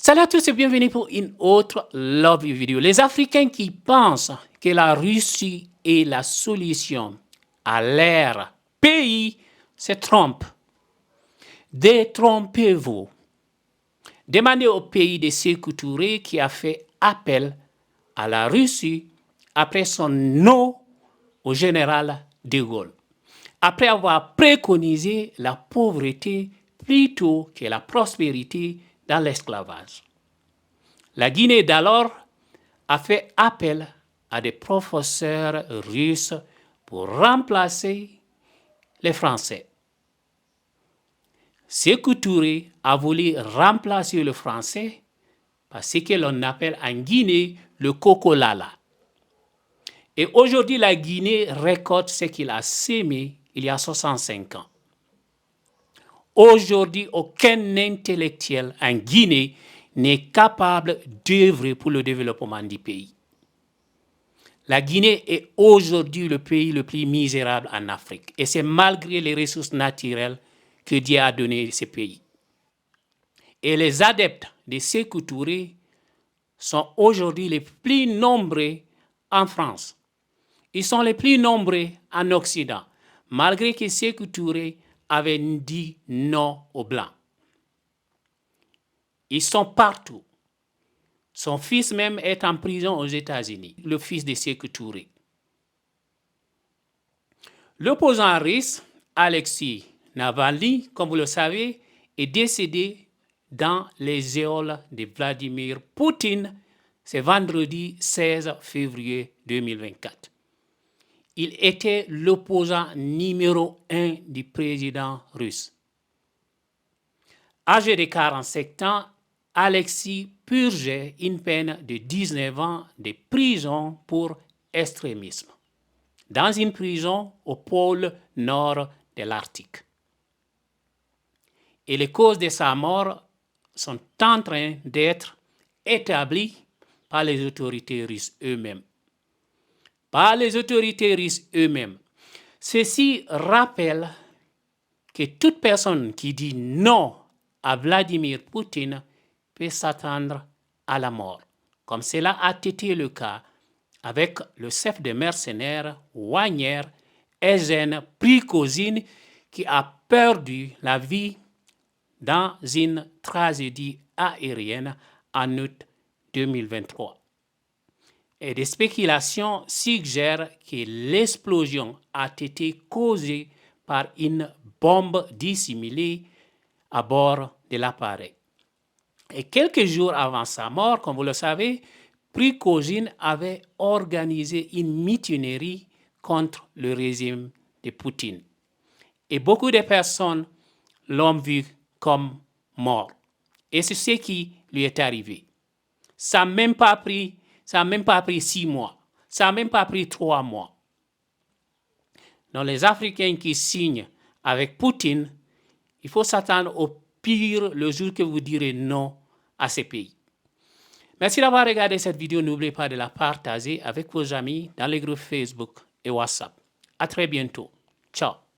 Salut à tous et bienvenue pour une autre Love vidéo. Les Africains qui pensent que la Russie est la solution à leur pays se trompent. Détrompez-vous. Demandez au pays de Sékou Touré qui a fait appel à la Russie après son non au général de Gaulle. Après avoir préconisé la pauvreté plutôt que la prospérité dans l'esclavage. La Guinée d'alors a fait appel à des professeurs russes pour remplacer les Français. Sékou Touré a voulu remplacer le français par ce que l'on appelle en Guinée le kokolala. Et aujourd'hui, la Guinée récolte ce qu'il a sémé il y a 65 ans. Aujourd'hui, aucun intellectuel en Guinée n'est capable d'œuvrer pour le développement du pays. La Guinée est aujourd'hui le pays le plus misérable en Afrique. Et c'est malgré les ressources naturelles que Dieu a donné ce pays. Et les adeptes de Sékou Touré sont aujourd'hui les plus nombreux en France. Ils sont les plus nombreux en Occident, malgré que Sékou Touré avait dit non aux Blancs. Ils sont partout. Son fils même est en prison aux États-Unis, le fils de Sékou Touré. L'opposant russe, Alexei Navalny, comme vous le savez, est décédé dans les geôles de Vladimir Poutine ce vendredi 16 février 2024. Il était l'opposant numéro 1 du président russe. Âgé de 47 ans, Alexei purgeait une peine de 19 ans de prison pour extrémisme, dans une prison au pôle nord de l'Arctique. Et les causes de sa mort sont en train d'être établies par les autorités russes eux-mêmes. Ceci rappelle que toute personne qui dit non à Vladimir Poutine peut s'attendre à la mort, comme cela a été le cas avec le chef de mercenaires Wagner, Evgeny Prigozhin, qui a perdu la vie dans une tragédie aérienne en août 2023. Et des spéculations suggèrent que l'explosion a été causée par une bombe dissimulée à bord de l'appareil. Et quelques jours avant sa mort, comme vous le savez, Prigozhin avait organisé une mutinerie contre le régime de Poutine. Et beaucoup de personnes l'ont vu comme mort. Et c'est ce qui lui est arrivé. Ça n'a même pas pris 6 mois. Ça n'a même pas pris 3 mois. Donc les Africains qui signent avec Poutine, il faut s'attendre au pire le jour que vous direz non à ces pays. Merci d'avoir regardé cette vidéo. N'oubliez pas de la partager avec vos amis dans les groupes Facebook et WhatsApp. À très bientôt. Ciao.